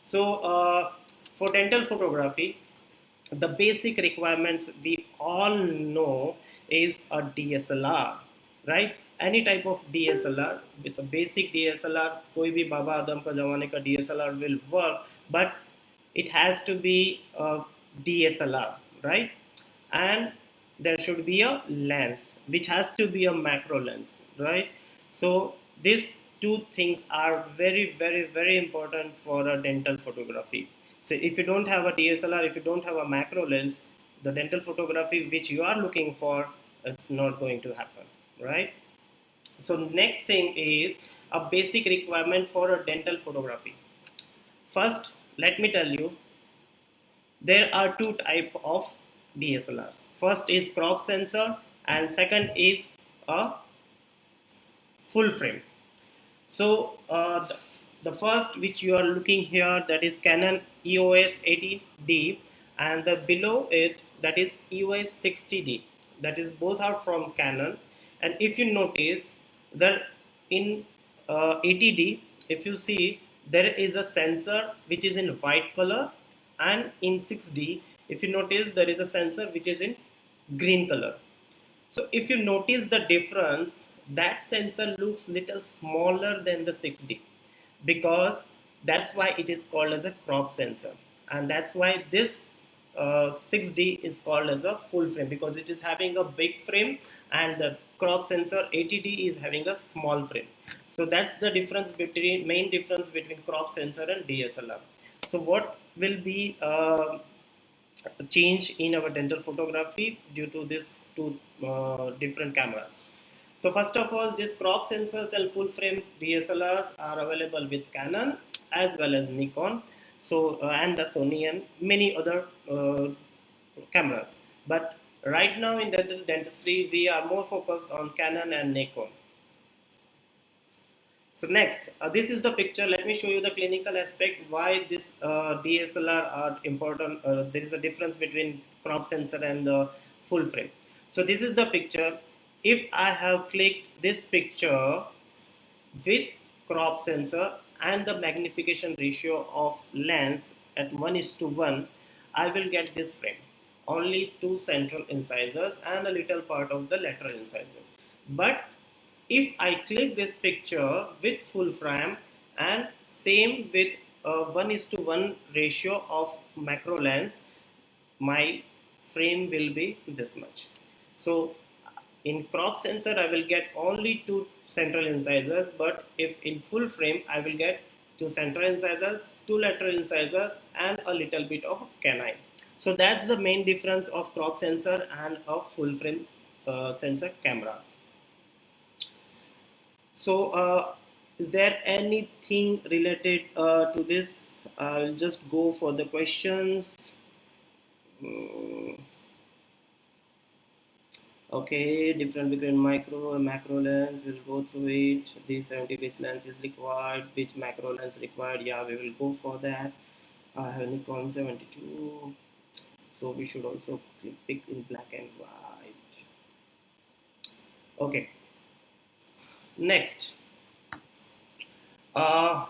So for dental photography, the basic requirements we all know is a DSLR, right? Any type of DSLR, it's a basic DSLR. कोई भी बाबा आदम का जमाने का DSLR will work, but it has to be a DSLR, right? And there should be a lens which has to be a macro lens, right? So these two things are very, very, very important for a dental photography. So if you don't have a DSLR, if you don't have a macro lens, the dental photography which you are looking for, it's not going to happen, right? So next thing is a basic requirement for a dental photography. First, let me tell you, there are two type of DSLRs. First is crop sensor and second is a full frame. So the first which you are looking here, that is Canon EOS 80D, and the below it, that is EOS 60D. That is both are from Canon. And if you notice that in 80D, if you see, there is a sensor which is in white color, and in 6D, if you notice, there is a sensor which is in green color. So if you notice the difference, that sensor looks little smaller than the 6D, because that's why it is called as a crop sensor, and that's why this 6D is called as a full frame, because it is having a big frame and the crop sensor 80D is having a small frame. So that's the difference between main difference between crop sensor and DSLR. So what will be change in our dental photography due to these two different cameras? So first of all, these crop sensors and full frame DSLRs are available with Canon as well as Nikon, so and the Sony and many other cameras. But right now in dental dentistry, we are more focused on Canon and Nikon. So next, this is the picture. Let me show you the clinical aspect why this DSLR are important. There is a difference between crop sensor and the full frame. So this is the picture. If I have clicked this picture with crop sensor and the magnification ratio of lens at 1:1, I will get this frame. Only two central incisors and a little part of the lateral incisors. But if I click this picture with full frame and same with 1:1 ratio of macro lens, my frame will be this much. So in crop sensor I will get only two central incisors, but if in full frame I will get two central incisors, two lateral incisors, and a little bit of canine. So that's the main difference of crop sensor and a full frame sensor cameras. So is there anything related to this? I'll just go for the questions. Mm, okay, difference between micro and macro lens, we'll go through it. The 70 base lens is required, which macro lens required? Yeah, we will go for that. I have Nikon 72, so we should also pick in black and white. Okay, next. Uh,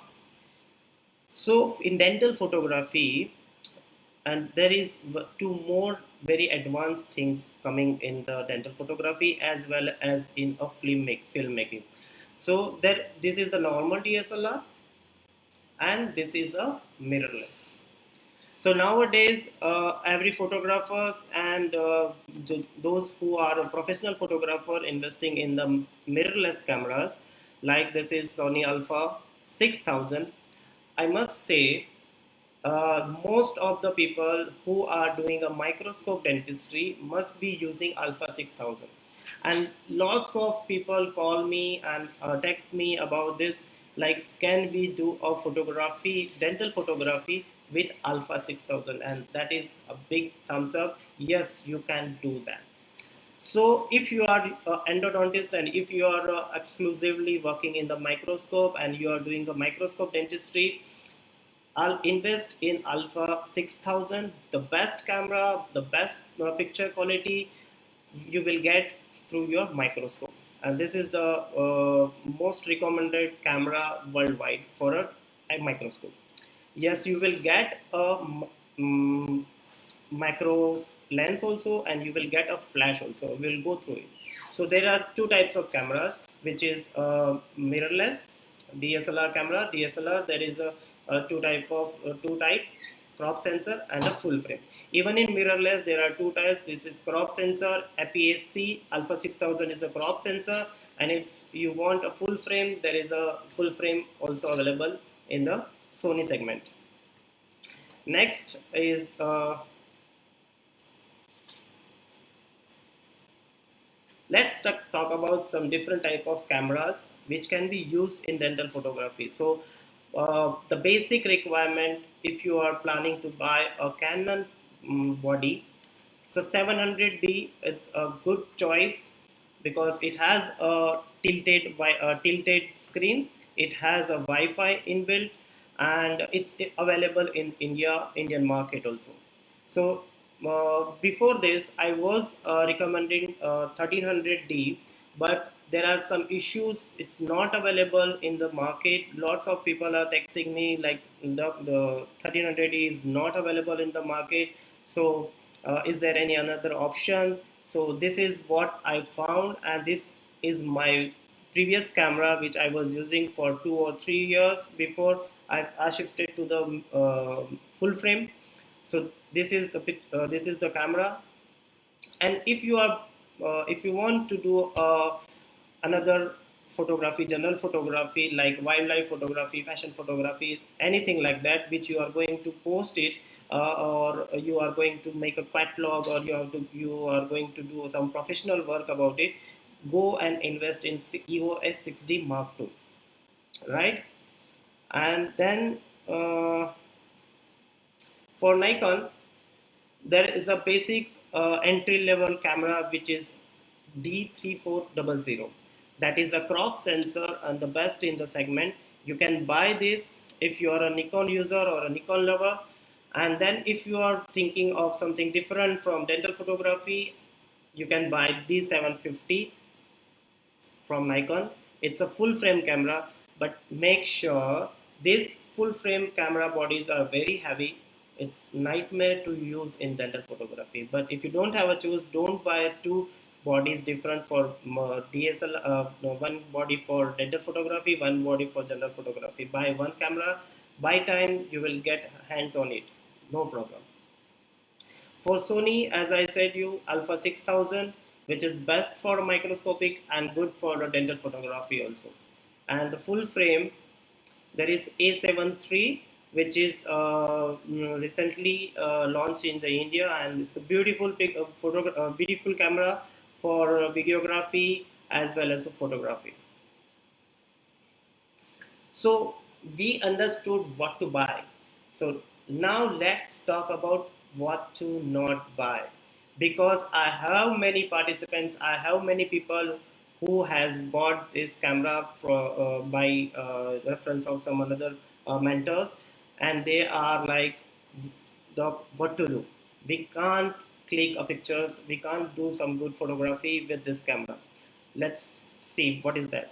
so in dental photography, and there is two more very advanced things coming in the dental photography as well as in a filmmaking. So there, this is the normal DSLR and this is a mirrorless. So nowadays, every photographers and those who are a professional photographer investing in the mirrorless cameras, like this is Sony Alpha 6000. I must say, most of the people who are doing a microscope dentistry must be using Alpha 6000. And lots of people call me and text me about this, like, can we do a photography, dental photography with Alpha 6000? And that is a big thumbs up. Yes, you can do that. So if you are an endodontist and if you are exclusively working in the microscope and you are doing a microscope dentistry, I'll invest in Alpha 6000, the best camera, the best picture quality you will get through your microscope. And this is the most recommended camera worldwide for a microscope. Yes, you will get a mm, macro lens also, and you will get a flash also. We'll go through it. So there are two types of cameras, which is mirrorless DSLR camera. DSLR, there is a two type, crop sensor and a full frame. Even in mirrorless there are two types. This is crop sensor. APS-C Alpha 6000 is a crop sensor, and if you want a full frame, there is a full frame also available in the Sony segment. Next is let's talk about some different type of cameras which can be used in dental photography. So the basic requirement, if you are planning to buy a Canon body, so 700D is a good choice because it has a tilted screen, it has a Wi-Fi inbuilt, and it's available in Indian market also. So before this, I was recommending 1300D, but there are some issues. It's not available in the market. Lots of people are texting me like the 1300D is not available in the market. So is there any another option? So this is what I found, and this is my previous camera which I was using for 2 or 3 years before I shifted to the full frame. So this is the camera, and if you want to do another photography, general photography like wildlife photography, fashion photography, anything like that, which you are going to post it, or you are going to make a catalog, or you are going to do some professional work about it, go and invest in EOS 6D Mark II, right? And then for Nikon, there is a basic entry level camera which is D3400. That is a crop sensor and the best in the segment. You can buy this if you are a Nikon user or a Nikon lover. And then if you are thinking of something different from dental photography, you can buy D750 from Nikon. It's a full frame camera, but make sure these full frame camera bodies are very heavy. It's nightmare to use in dental photography. But if you don't have a choice, don't buy two bodies different for DSL. No, one body for dental photography, one body for general photography. Buy one camera. By time you will get hands on it, no problem. For Sony, as I said you, Alpha 6000, which is best for microscopic and good for the dental photography also. And the full frame, there is A73, which is recently launched in the India, and it's a beautiful beautiful camera for videography as well as photography. So we understood what to buy. So now let's talk about what to not buy. Because I have many participants, I have many people who has bought this camera by reference of some other mentors, and they are like, Doc, what to do? We can't click a pictures, we can't do some good photography with this camera. Let's see what is that.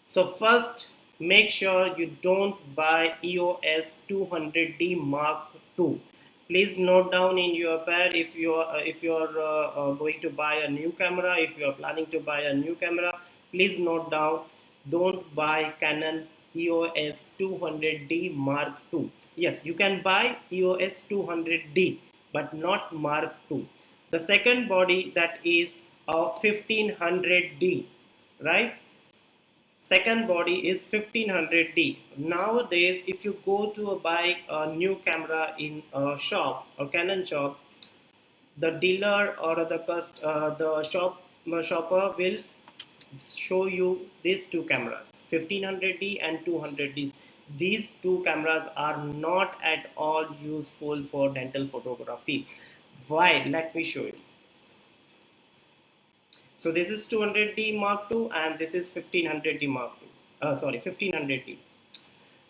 So first, make sure you don't buy EOS 200D Mark II. Please note down in your pad if you are going to buy a new camera, if you are planning to buy a new camera, please note down. Don't buy Canon EOS 200D Mark II. Yes, you can buy EOS 200D, but not Mark II. The second body, that is a 1500D, right? Second body is 1500D. Nowadays, if you go to buy a new camera in a shop or Canon shop, the dealer or the shopper will show you these two cameras, 1500D and 200D. These two cameras are not at all useful for dental photography. Why? Let me show you. So this is 200D Mark II and this is 1500D Mark II. Sorry, 1500D.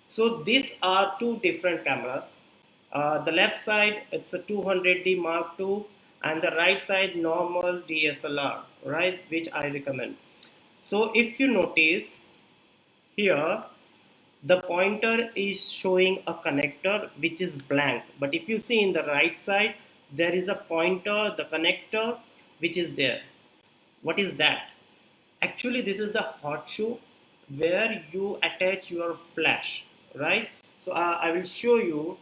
So these are two different cameras. The left side, it's a 200D Mark II, and the right side normal DSLR, right, which I recommend. So if you notice here, the pointer is showing a connector which is blank, but if you see in the right side, there is a pointer, the connector, which is there. What is that? Actually, this is the hot shoe where you attach your flash, right? So I will show you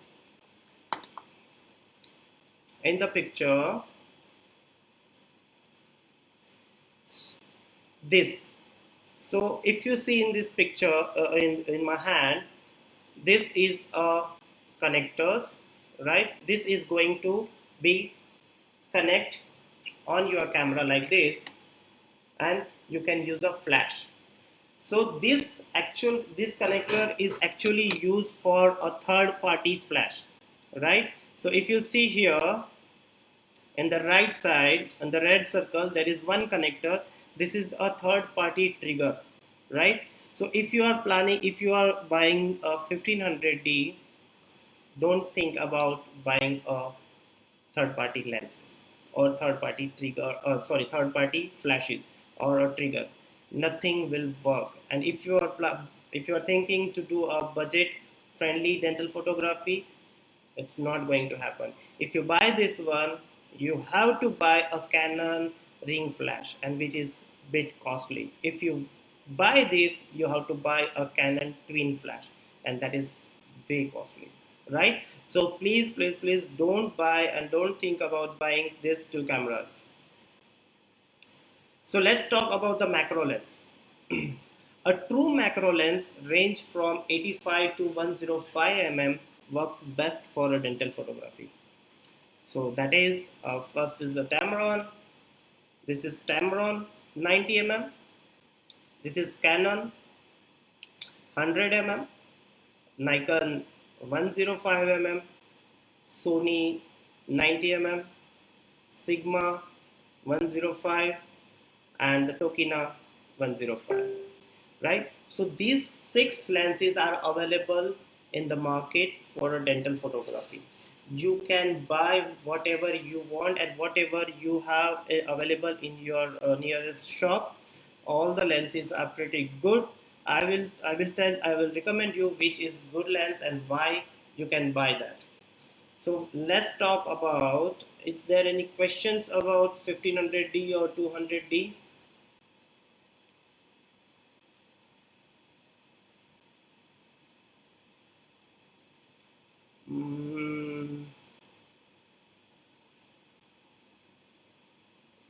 in the picture this. So if you see in this picture, in my hand, this is a connectors, right? This is going to be connect on your camera like this, and you can use a flash. So this connector is actually used for a third party flash, right? So if you see here in the right side on the red circle, there is one connector. This is a third party trigger, right? So if you are planning, if you are buying a 1500D, don't think about buying a third party lenses or third party trigger, sorry, third party flashes or a trigger. Nothing will work. And if you are thinking to do a budget friendly dental photography, it's not going to happen. If you buy this one, you have to buy a Canon ring flash, and which is bit costly. If you buy this, you have to buy a Canon Tween flash, and that is way costly, right? So please don't buy and don't think about buying these two cameras. So let's talk about the macro lens. A true macro lens range from 85 to 105 mm works best for a dental photography. So that is, first is the Tamron. This is Tamron 90 mm. This is Canon 100 mm, Nikon 105 mm, Sony 90 mm, Sigma 105, and the Tokina 105. Right? So these six lenses are available in the market for a dental photography. You can buy whatever you want and whatever you have available in your nearest shop. All the lenses are pretty good. I will recommend you which is good lens and why you can buy that. So let's talk about, is there any questions about 1500D or 200D? Mm,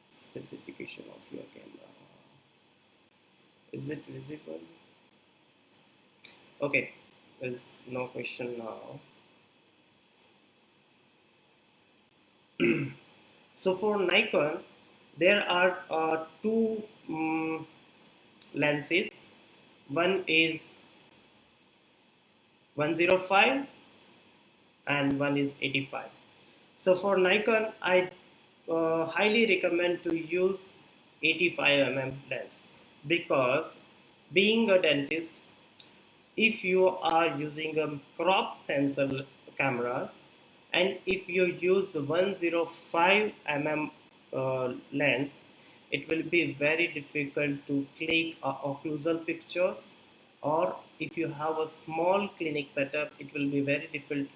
specification of your camera. Is it visible? Okay, there's no question now. So for Nikon, there are two lenses. One is 105 and one is 85. So for Nikon, I highly recommend to use 85 mm lens, because being a dentist, if you are using a crop sensor cameras, and if you use 105 mm lens, it will be very difficult to click occlusal pictures, or if you have a small clinic setup, it will be very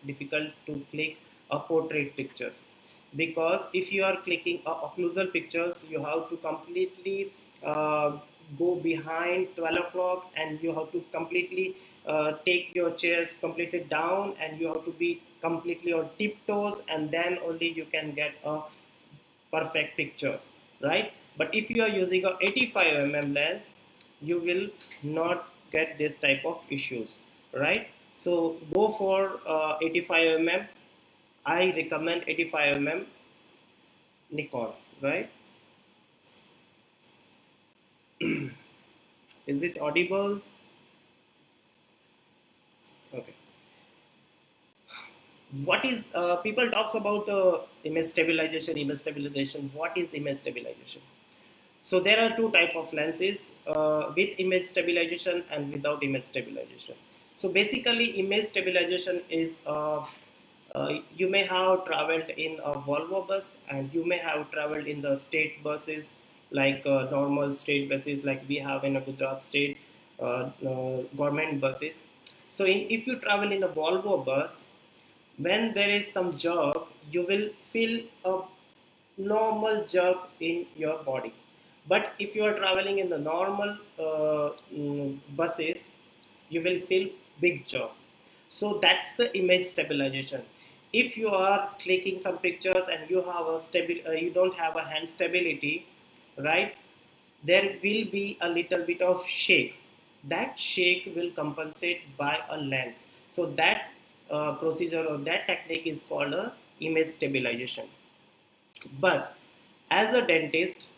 difficult to click a portrait pictures, because if you are clicking occlusal pictures, you have to completely uh, go behind 12 o'clock, and you have to completely take your chairs completely down, and you have to be completely on tiptoes, and then only you can get a perfect pictures, right? But if you are using a 85 mm lens, you will not get this type of issues, right? So go for 85 mm. I recommend 85 mm Nikon, right? Is it audible? Okay. What is, people talks about image stabilization. What is image stabilization? So there are two types of lenses, with image stabilization and without image stabilization. So basically, image stabilization is, you may have traveled in a Volvo bus, and you may have traveled in the state buses, like normal state buses like we have in a Gujarat state government buses. So if you travel in a Volvo bus, when there is some jerk, you will feel a normal jerk in your body. But if you are traveling in the normal buses, you will feel big jerk. So that's the image stabilization. If you are clicking some pictures and you have a you don't have a hand stability, right? There will be a little bit of shake. That shake will compensate by a lens. So that procedure or that technique is called a image stabilization. But as a dentist,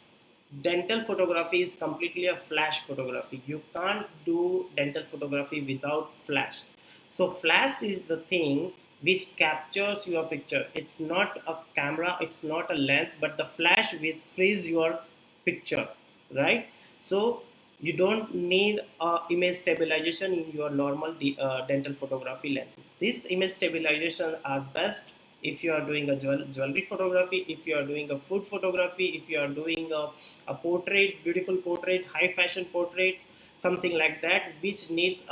dental photography is completely a flash photography. You can't do dental photography without flash. So flash is the thing which captures your picture. It's not a camera, it's not a lens, but the flash which frees your picture, right? So you don't need image stabilization in your normal dental photography lenses. These image stabilization are best if you are doing a jewelry photography, if you are doing a food photography, if you are doing a portrait, beautiful portrait, high fashion portraits, something like that, which needs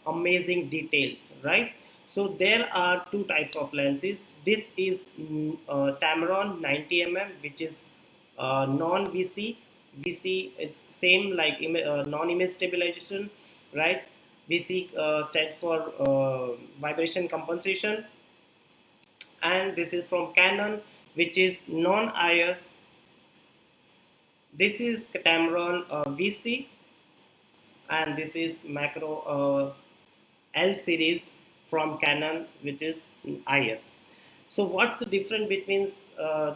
amazing details, right? So there are two types of lenses. This is Tamron 90 mm, which is non-VC. VC it's same like non-image stabilization, right? VC stands for vibration compensation, and this is from Canon, which is non-IS. This is Tamron VC, and this is macro L series from Canon, which is IS. So what's the difference between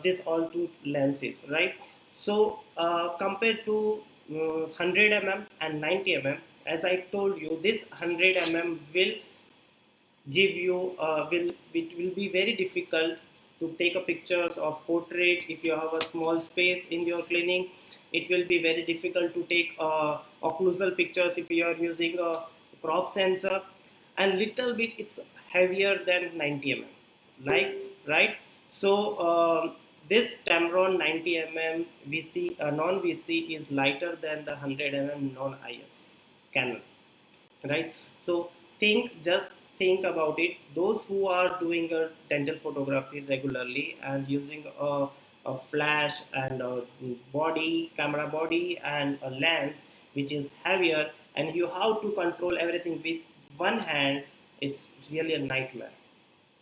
these all two lenses, right? So compared to 100 mm and 90 mm, as I told you, this 100 mm will give you will it will be very difficult to take a pictures of portrait if you have a small space in your clinic. It will be very difficult to take occlusal pictures if you are using a crop sensor, and little bit it's heavier than 90 mm, like, right? So this Tamron 90 mm VC non VC is lighter than the 100 mm non IS Canon, right? So just think about it. Those who are doing a dental photography regularly and using a flash and a body camera body and a lens which is heavier, and you have to control everything with one hand, it's really a nightmare,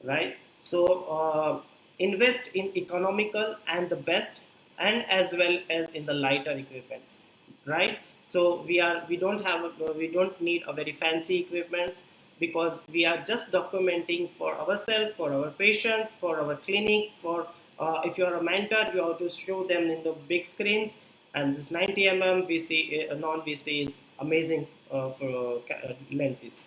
right? So invest in economical and the best, and as well as in the lighter equipments, right? So we don't need a very fancy equipments, because we are just documenting for ourselves, for our patients, for our clinic, for if you are a mentor, you have to show them in the big screens. And this 90 mm VC non VC is amazing for lenses.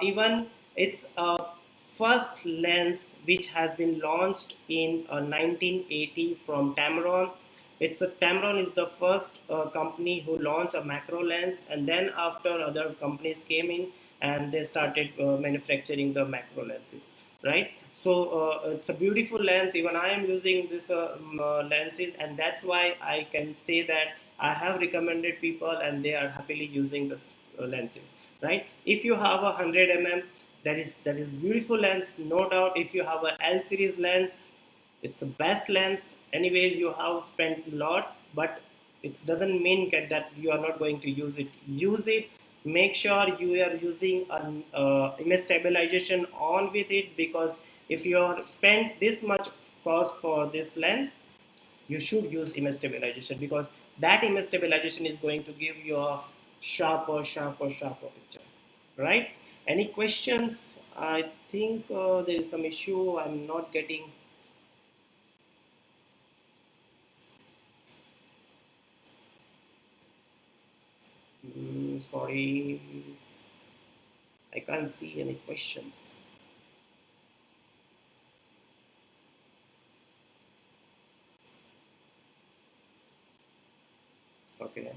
Even it's a first lens which has been launched in 1980 from Tamron. Tamron is the first company who launched a macro lens, and then after other companies came in and they started manufacturing the macro lenses, right? So it's a beautiful lens. Even I am using this lenses, and that's why I can say that I have recommended people and they are happily using this lenses, right? If you have a 100 mm, that is beautiful lens, no doubt. If you have a L series lens, it's the best lens. Anyways, you have spent a lot, but it doesn't mean that you are not going to use it. Use it. Make sure you are using an image stabilization on with it, because if you are spent this much cost for this lens, you should use image stabilization, because that image stabilization is going to give you a sharper picture, right? Any questions? I think there is some issue. I'm not getting. Sorry, I can't see any questions. Okay.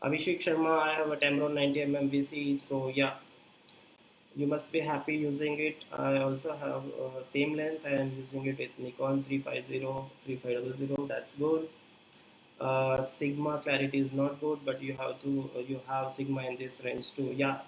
Abhishek Sharma, I have a Tamron 90 mm VC, so yeah, you must be happy using it. I also have same lens. I am using it with Nikon 350, 3500. That's good. Sigma clarity is not good, but you have Sigma in this range too. Yeah,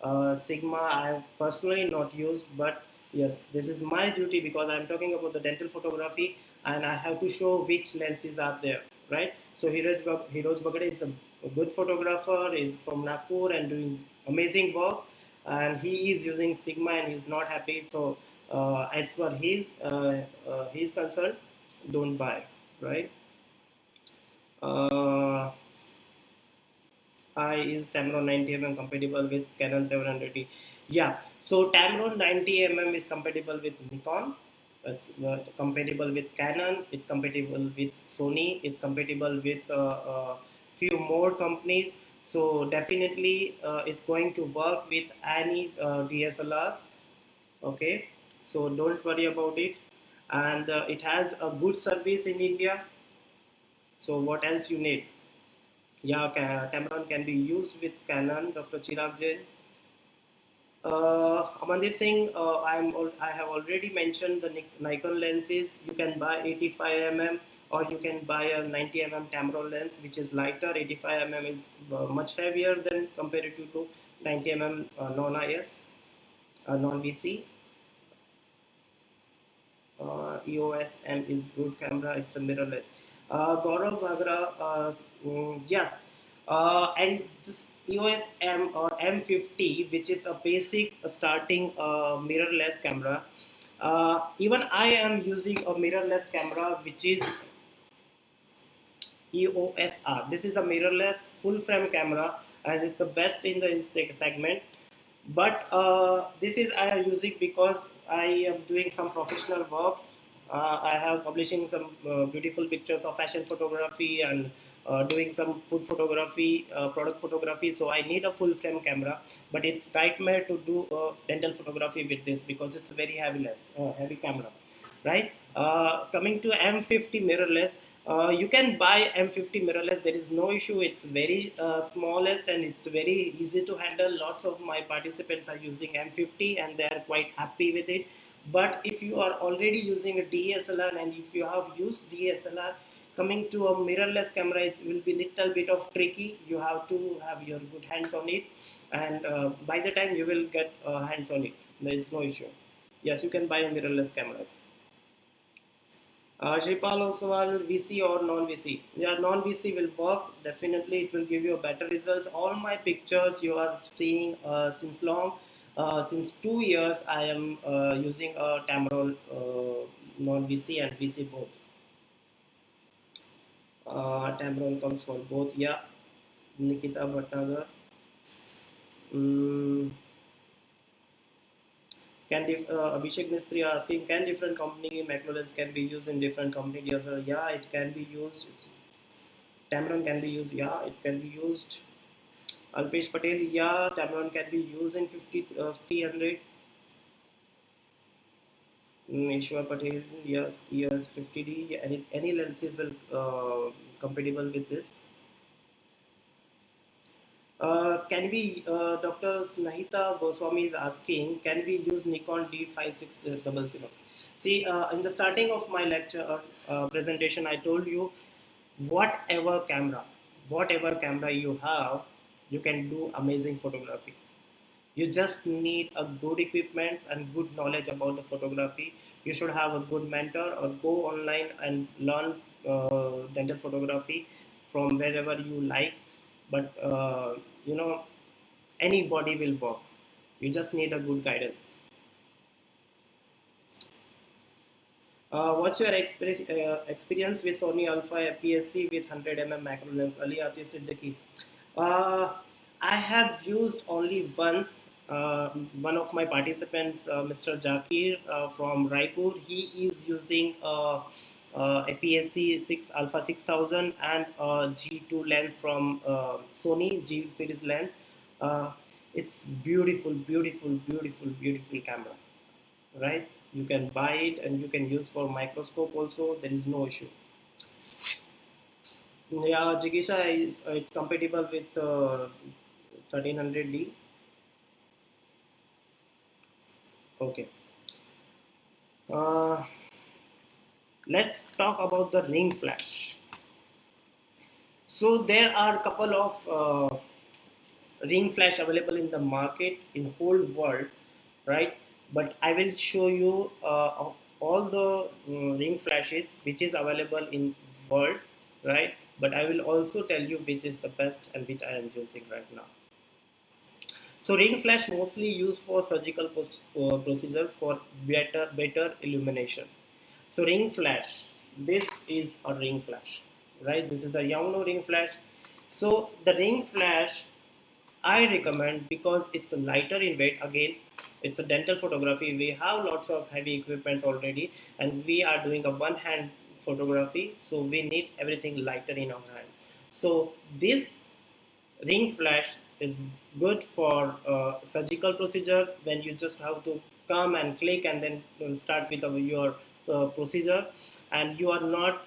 Sigma I have personally not used, but yes, this is my duty because I'm talking about the dental photography and I have to show which lenses are there, right? So Hiroj Bagade is a good photographer, is from Nagpur and doing amazing work, and he is using Sigma and he's not happy. So as for his concern, don't buy, right? Uh, is Tamron 90mm compatible with Canon 700D? Yeah, so Tamron 90mm is compatible with Nikon, it's compatible with Canon, it's compatible with Sony, it's compatible with few more companies. So definitely it's going to work with any DSLRs. Okay, so don't worry about it, and it has a good service in India. So what else you need? Yeah, Tamron can be used with Canon, Dr. Chirag Jain. Amandeep Singh, I have already mentioned the Nikon lenses. You can buy 85mm or you can buy a 90mm Tamron lens, which is lighter. 85mm is much heavier than comparative to 90mm non-IS, non-VC. EOS M is good camera. It's a mirrorless. Gaurav Bhagra, yes, and this EOS M or M50, which is a basic starting mirrorless camera. Even I am using a mirrorless camera, which is EOSR. This is a mirrorless full frame camera and it's the best in the segment. But this is I am using because I am doing some professional works. I have publishing some beautiful pictures of fashion photography and doing some food photography, product photography. So I need a full frame camera, but it's nightmare to do dental photography with this because it's a very heavy lens, heavy camera, right? Coming to M50 mirrorless, you can buy M50 mirrorless. There is no issue. It's very smallest and it's very easy to handle. Lots of my participants are using M50 and they are quite happy with it. But if you are already using a DSLR and if you have used DSLR, coming to a mirrorless camera, it will be little bit of tricky. You have to have your good hands on it, and by the time you will get hands on it, there is no issue. Yes, you can buy a mirrorless cameras. Shripal Oswal, VC or non-VC? Yeah, non-VC will work. Definitely, it will give you better results. All my pictures you are seeing since long, since 2 years, I am using a Tamron non-VC and VC both. Tamron comes for both. Yeah, Nikita Bhattnagar. Mm, Abhishek Mistry asking, can different company macro can be used in different company? Yeah, it can be used. Tamron can be used. Yeah, it can be used. Alpesh Patel. Yeah, Tamron can be used in 50, 300. Ishwar Patel. Yes, yes, 50D. Any lenses will compatible with this. Can we, Dr. Snahita Goswami is asking, can we use Nikon D5600? See, in the starting of my lecture presentation, I told you whatever camera, whatever camera you have, you can do amazing photography. You just need a good equipment and good knowledge about the photography. You should have a good mentor or go online and learn dental photography from wherever you like. But anybody will work. You just need a good guidance. What's your experience with Sony Alpha APS-C with 100 mm macro lens? Ali Atif Siddiqui. Uh, I have used only once. One of my participants, Mr. Jakir from Raipur, he is using APS-C 6 Alpha 6000 and G2 lens from Sony G series lens. Uh, it's beautiful, beautiful, beautiful, beautiful camera, right? You can buy it and you can use for microscope also. There is no issue. Yeah, Jigisha is it's compatible with 1300D. Okay. Uh, let's talk about the ring flash. So there are a couple of ring flash available in the market in whole world, right? But I will show you all the ring flashes which is available in world, right? But I will also tell you which is the best and which I am using right now. So ring flash mostly used for surgical procedures for better illumination. So ring flash, this is a ring flash, right? This is the Yongnuo ring flash. So the ring flash I recommend because it's lighter in weight. Again, it's a dental photography. We have lots of heavy equipments already, and we are doing a one-hand photography, so we need everything lighter in our hand. So this ring flash is good for surgical procedure when you just have to come and click and then start with your procedure, and you are not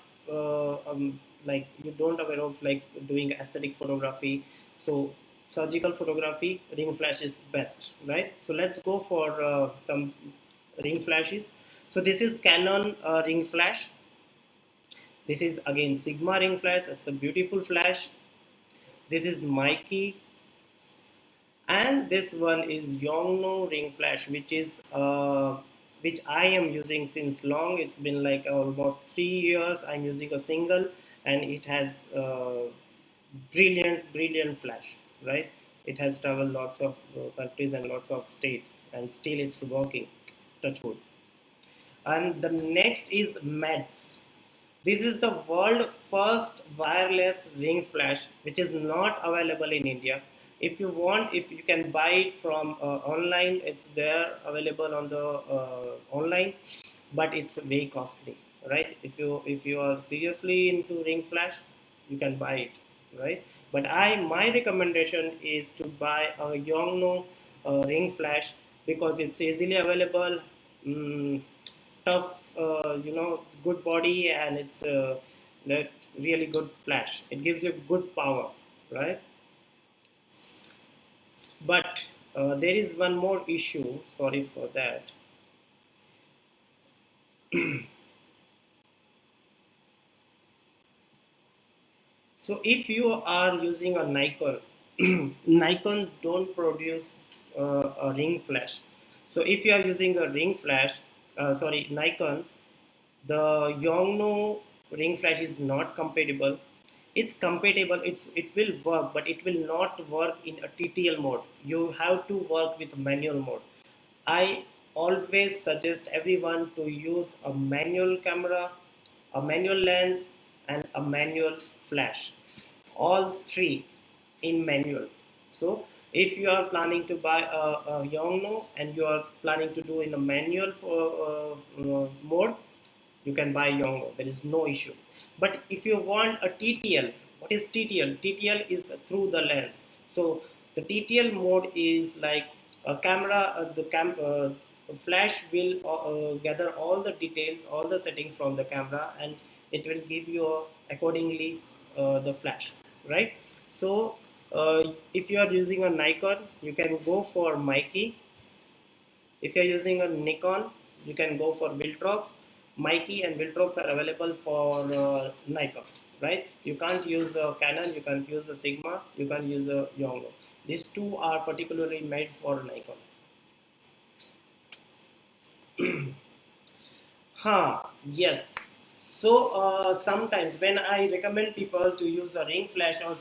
like you don't aware of like doing aesthetic photography. So surgical photography, ring flash is best, right? So let's go for some ring flashes. So this is Canon ring flash. This is again Sigma ring flash. It's a beautiful flash. This is Mikey, and this one is Yongnuo ring flash, which I am using since long. It's been like almost 3 years. I'm using a single, and it has brilliant flash, right? It has traveled lots of countries and lots of states, and still it's working. Touch wood. And the next is Meds. This is the world first wireless ring flash, which is not available in India. If you want, if you can buy it from online, it's there available on the online, but it's way costly, right? If you are seriously into ring flash, you can buy it, right? But my recommendation is to buy a Yongnuo ring flash because it's easily available. Mm, Tough, good body, and it's that really good flash. It gives you good power, right? But there is one more issue. Sorry for that. So if you are using a Nikon, Nikon don't produce a ring flash. So if you are using a ring flash, sorry, Nikon, the Yongnuo ring flash is not compatible. It's compatible, it will work, but it will not work in a TTL mode. You have to work with manual mode. I always suggest everyone to use a manual camera, a manual lens, and a manual flash. All three in manual. So if you are planning to buy a Yongnuo and you are planning to do in a manual mode, you can buy Yongnuo. There is no issue. But if you want a TTL, what is TTL? TTL is through the lens. So the TTL mode is like a camera. Flash will gather all the details, all the settings from the camera, and it will give you accordingly the flash, right? So if you are using a Nikon, you can go for Mikey. If you're using a Nikon, you can go for Viltrox. Mikey and Viltrox are available for Nikon, right? You can't use a Canon, you can't use a Sigma, you can't use a Yongnuo. These two are particularly made for Nikon. Yes. So sometimes when I recommend people to use a ring flash or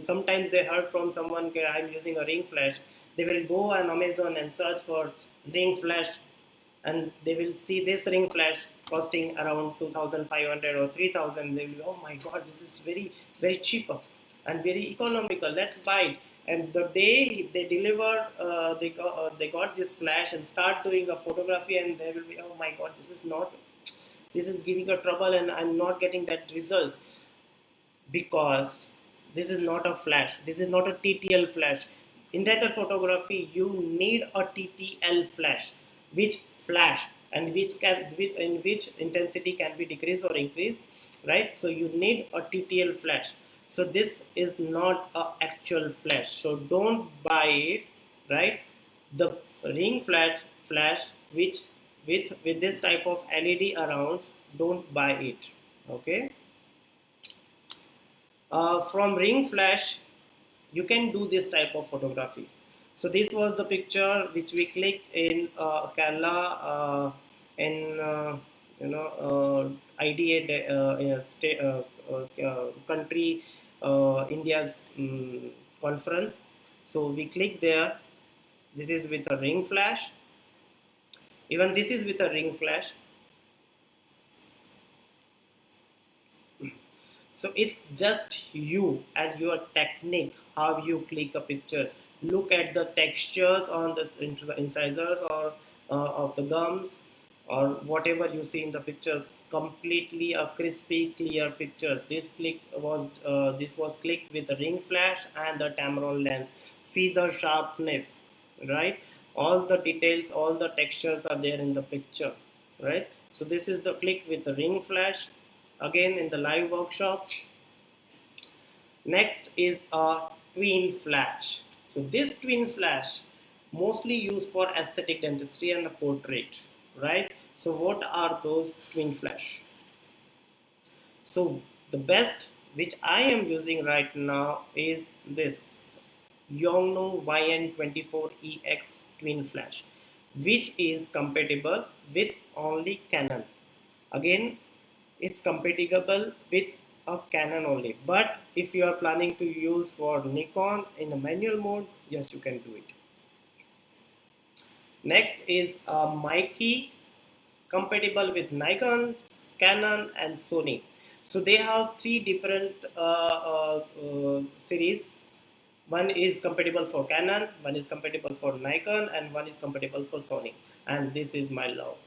sometimes they heard from someone, "Okay, I'm using a ring flash." They will go on Amazon and search for ring flash, and they will see this ring flash costing around 2,500 or 3,000. They will, oh my god, this is very cheaper and very economical, let's buy it. And the day they deliver, they got this flash and start doing a photography, and they will be, oh my god, this is giving a trouble and I'm not getting that results, because this is not a flash, this is not a TTL flash. In data photography you need a TTL flash, which flash and in which intensity can be decreased or increased, right? So you need a TTL flash. So this is not a actual flash, so don't buy it, right? The ring flash which with this type of LED arounds, don't buy it, okay? From ring flash, You can do this type of photography. So this was the picture which we clicked in Kerala, in IDA state, country, India's conference. So we click there. This is with a ring flash. Even this is with a ring flash. So it's just you and your technique, how you click a pictures. Look at the textures on the incisors or of the gums or whatever you see in the pictures. Completely a crispy, clear pictures. This was clicked with the ring flash and the Tamron lens. See the sharpness, right? All the details, all the textures are there in the picture, right? So this is the click with the ring flash again in the live workshop. Next is a tween flash. So this tween flash mostly used for aesthetic dentistry and a portrait, right? So what are those tween flash? So the best which I am using right now is this Yongnuo YN24EX twin flash, which is compatible with only Canon. Again, it's compatible with a Canon only. But if you are planning to use for Nikon in a manual mode, yes, you can do it. Next is a Mikey compatible with Nikon, Canon, and Sony. So they have three different series. One is compatible for Canon, one is compatible for Nikon, and one is compatible for Sony. And this is my love.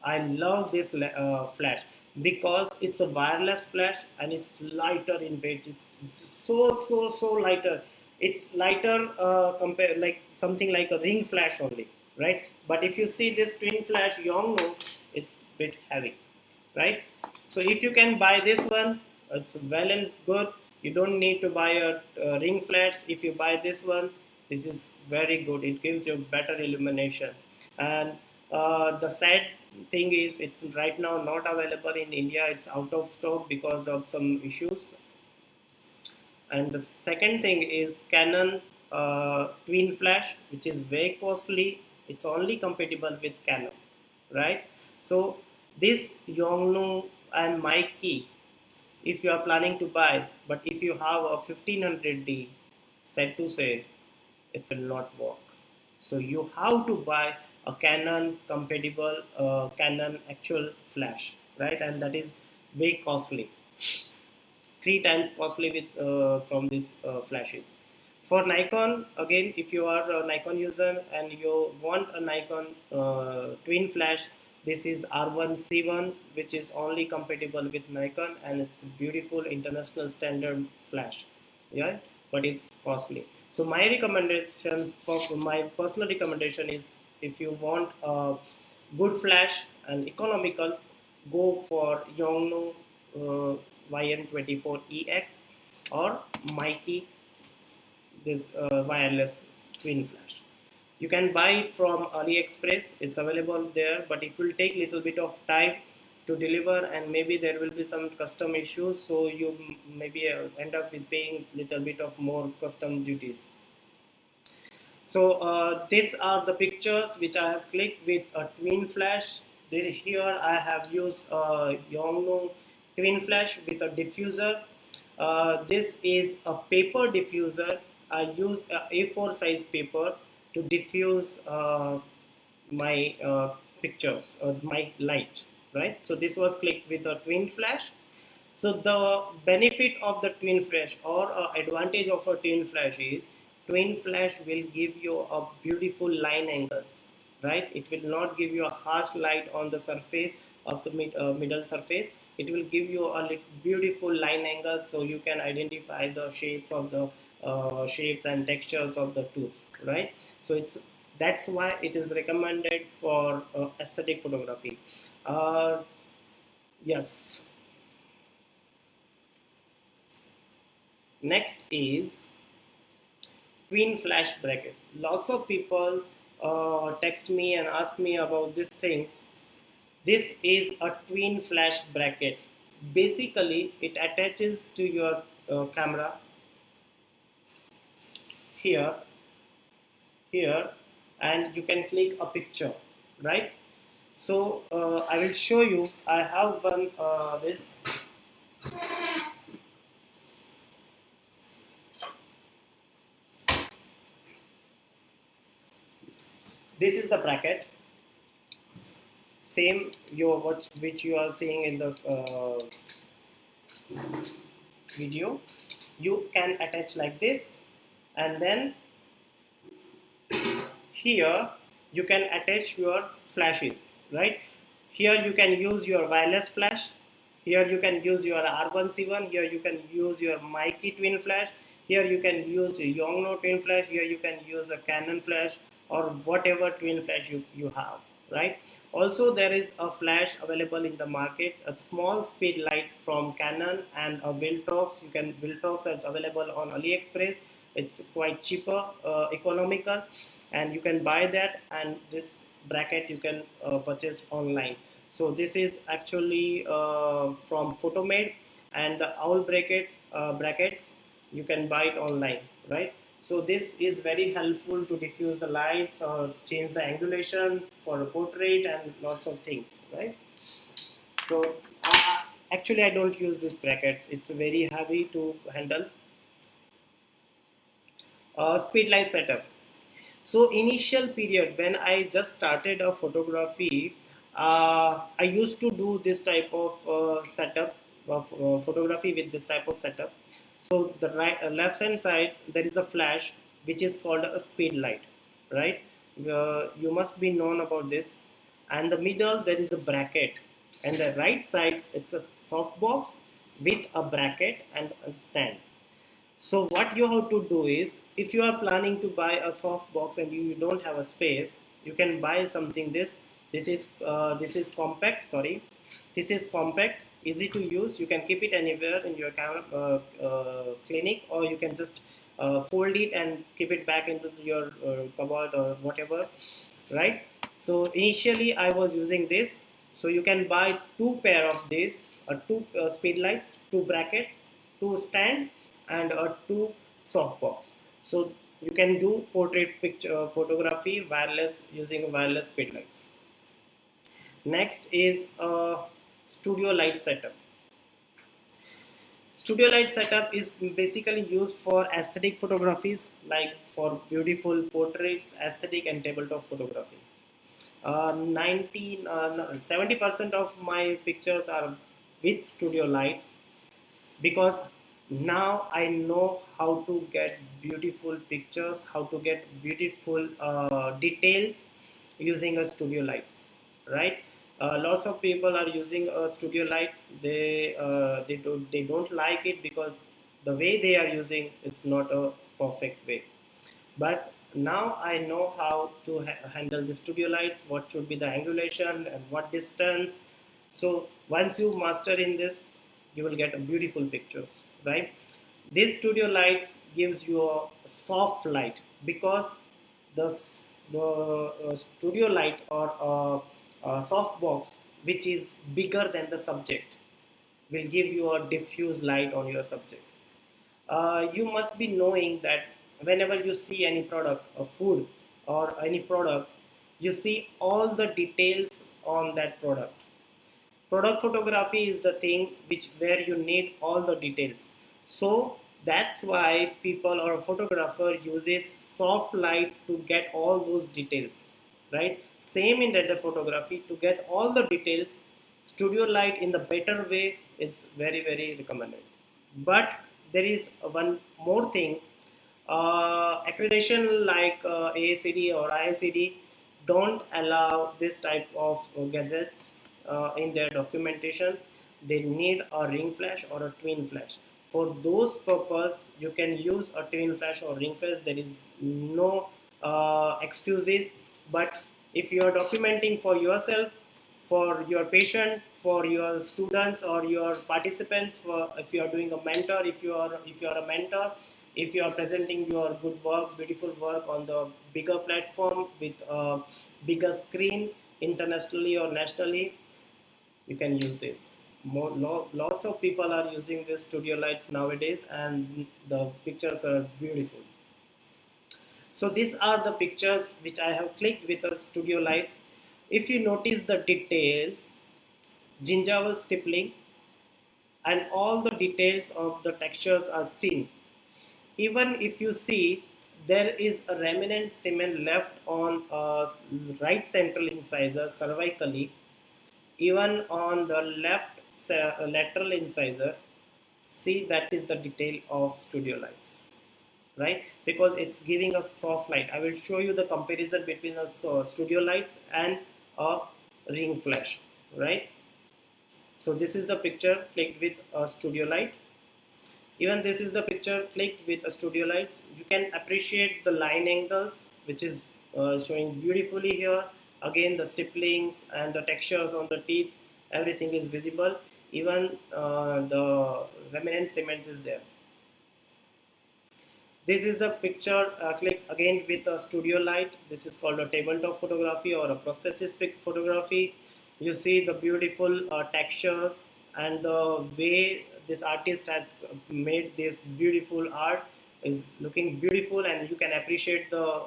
I love this flash because it's a wireless flash and it's lighter in weight. It's so lighter. It's lighter compare like something like a ring flash only, right? But if you see this twin flash Yongnuo, it's a bit heavy, right? So if you can buy this one, it's well and good. You don't need to buy a ring flash. If you buy this one, this is very good. It gives you better illumination. And the sad thing is it's right now not available in India. It's out of stock because of some issues. And the second thing is Canon Tween Flash, which is very costly. It's only compatible with Canon, right? So this Yongnuo and Mikey, if you are planning to buy, but if you have a 1500D, said to say, it will not work. So you have to buy a Canon compatible Canon actual flash, right? And that is very costly, three times costly with from these flashes. For Nikon, again, if you are a Nikon user and you want a Nikon twin flash, this is R1C1, which is only compatible with Nikon, and it's a beautiful international standard flash, yeah, but it's costly. So my recommendation, for my personal recommendation is, if you want a good flash and economical, go for Yongnuo YN24EX or Mikey, this wireless twin flash. You can buy it from AliExpress. It's available there, but it will take little bit of time to deliver, and maybe there will be some custom issues. So you maybe end up with paying little bit of more custom duties. So these are the pictures which I have clicked with a twin flash. Here I have used a Yongnuo twin flash with a diffuser. This is a paper diffuser. I use a A4 size paper to diffuse my pictures or my light, right? So this was clicked with a twin flash. So the benefit of the twin flash or advantage of a twin flash is twin flash will give you a beautiful line angles, right? It will not give you a harsh light on the surface of the middle surface. It will give you a beautiful line angles, so you can identify the shapes of the shapes and textures of the tooth, right? So it's that's why it is recommended for aesthetic photography. Uh, yes. Next is twin flash bracket. Lots of people text me and ask me about these things. This is a twin flash bracket. Basically, it attaches to your camera. here, here, and you can click a picture, right? So I will show you. I have one this. This is the bracket. Same your watch which you are seeing in the video. You can attach like this, and then here you can attach your flashes, right? Here you can use your wireless flash, here you can use your R1C1, here you can use your Mikey twin flash, here you can use a Yongno twin flash, here you can use a Canon flash, or whatever twin flash you have, right? Also there is a flash available in the market, a small speed lights from Canon, and a Viltrox. You can Viltrox is available on AliExpress. It's quite cheaper, economical, and you can buy that, and this bracket you can purchase online. So this is actually from Photomade, and the owl brackets you can buy it online, right? So this is very helpful to diffuse the lights or change the angulation for a portrait and lots of things, right? So actually I don't use these brackets, it's very heavy to handle. Speed light setup. So initial period when I just started a photography, I used to do this type of setup of photography with this type of setup. So the left hand side there is a flash which is called a speed light, right? You must be known about this. And the middle there is a bracket, and the right side it's a soft box with a bracket and a stand. So what you have to do is, if you are planning to buy a soft box and you don't have a space, you can buy something this. This is compact. Sorry, this is compact, easy to use. You can keep it anywhere in your camera clinic, or you can just fold it and keep it back into your cupboard or whatever, right? So initially I was using this. So you can buy two pair of this, two speed lights, two brackets, two stand, and two softbox. So you can do portrait picture photography wireless using wireless speed lights. Next is a studio light setup. Studio light setup is basically used for aesthetic photographies, like for beautiful portraits, aesthetic, and tabletop photography. 70% of my pictures are with studio lights, because now I know how to get beautiful pictures, how to get beautiful details using a studio lights, right? Lots of people are using studio lights. They don't like it because the way they are using it's not a perfect way. But now I know how to handle the studio lights, what should be the angulation and what distance. So once you master in this, you will get beautiful pictures, right? This studio lights gives you a soft light, because the studio light or soft box which is bigger than the subject will give you a diffuse light on your subject. You must be knowing that whenever you see any product of food or any product, you see all the details on that product. Product photography is the thing which where you need all the details. So that's why people or a photographer uses soft light to get all those details, right? Same in data photography, to get all the details, studio light in the better way, it's very recommended. But there is one more thing. Accreditation like AACD or IACD don't allow this type of gadgets in their documentation. They need a ring flash or a twin flash. For those purpose, you can use a twin flash or ring flash. There is no excuses. But if you are documenting for yourself, for your patient, for your students or your participants, for if you are doing a mentor, if you are a mentor, if you are presenting your good work, beautiful work on the bigger platform with a bigger screen internationally or nationally, you can use this. Lots of people are using this studio lights nowadays, and the pictures are beautiful. So these are the pictures which I have clicked with the studio lights. If you notice the details, gingival stippling, and all the details of the textures are seen. Even if you see there is a remnant cement left on right central incisor cervically, even on the left lateral incisor, see that is the detail of studio lights, right? Because it's giving a soft light. I will show you the comparison between a studio lights and a ring flash, right? So this is the picture clicked with a studio light. Even this is the picture clicked with a studio light. You can appreciate the line angles, which is showing beautifully here. Again, the stipplings and the textures on the teeth, everything is visible. Even the remnant cement is there. This is the picture clicked again with a studio light. This is called a tabletop photography or a prosthesis photography. You see the beautiful textures and the way this artist has made this beautiful art is looking beautiful, and you can appreciate the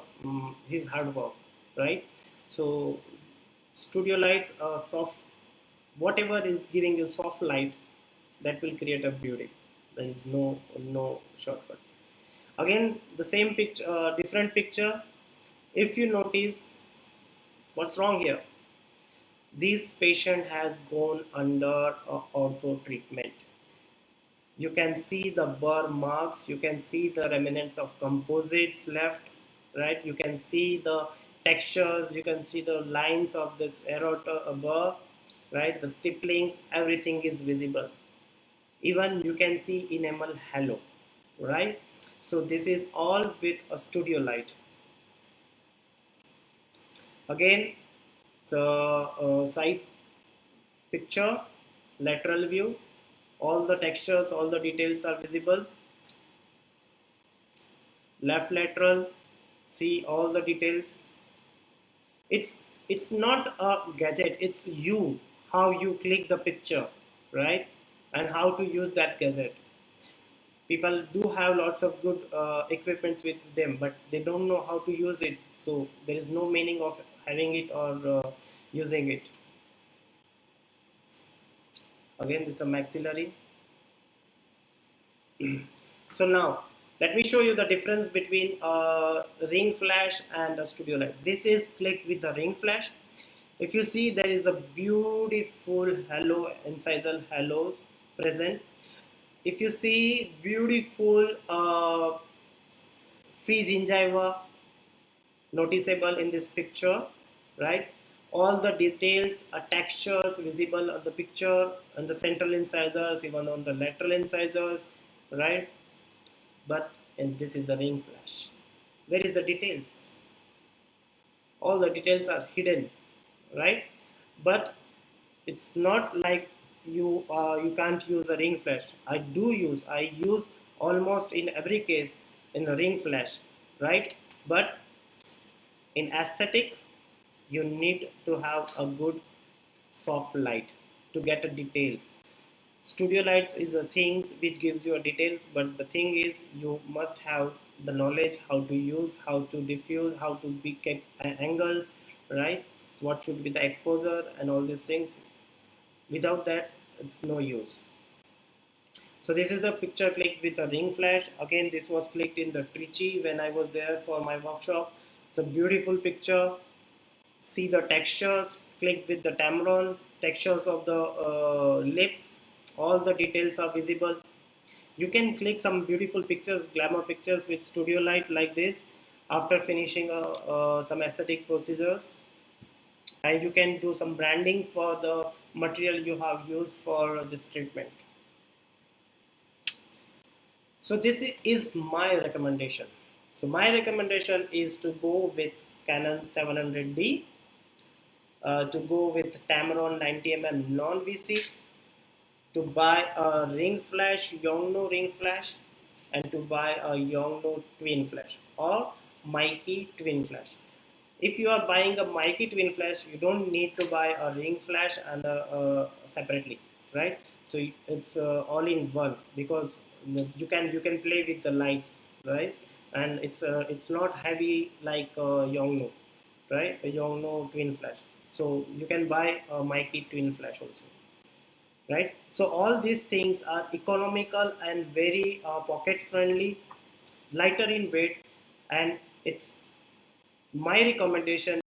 his hard work, right? So studio lights are soft. Whatever is giving you soft light, that will create a beauty. There is no shortcuts. Again, the same picture, different picture. If you notice, what's wrong here? This patient has gone under ortho treatment. You can see the burr marks. You can see the remnants of composites left, right? You can see the textures. You can see the lines of this aorta burr, right? The stipplings. Everything is visible. Even you can see enamel halo, right? So this is all with a studio light. Again, the side picture, lateral view, all the textures, all the details are visible. Left lateral, see all the details. It's not a gadget, it's you, how you click the picture, right? And how to use that gadget. People do have lots of good equipments with them, but they don't know how to use it. So there is no meaning of having it or using it. Again, it's a maxillary. So now let me show you the difference between a ring flash and a studio light. This is clicked with the ring flash. If you see, there is a beautiful halo, incisal halo present. If you see beautiful free gingiva noticeable in this picture, right? All the details, textures visible on the picture, on the central incisors, even on the lateral incisors, right? But and this is the ring flash. Where is the details? All the details are hidden, right? But it's not like you can't use a ring flash. I use almost in every case in a ring flash, right? But in aesthetic, you need to have a good soft light to get the details. Studio lights is a thing which gives you a details, but the thing is you must have the knowledge how to use, how to diffuse, how to be angles, right? So what should be the exposure and all these things. Without that, it's no use. So this is the picture clicked with a ring flash. Again, this was clicked in the Trichy when I was there for my workshop. It's a beautiful picture. See the textures clicked with the Tamron, textures of the lips, all the details are visible. You can click some beautiful pictures, glamour pictures with studio light like this after finishing some aesthetic procedures, and you can do some branding for the material you have used for this treatment. So this is my recommendation. So my recommendation is to go with Canon 700D, to go with Tamron 90mm non-VC, to buy a ring flash, Yongnuo ring flash, and to buy a Yongnuo twin flash or Mikey twin flash. If you are buying a Mikey twin flash, you don't need to buy a ring flash and separately, right? So it's all in one, because you can play with the lights, right? and it's not heavy like Yongnuo, right? A Yongnuo twin flash. So you can buy a Mikey twin flash also, right? So all these things are economical and very pocket friendly, lighter in weight, and it's my recommendation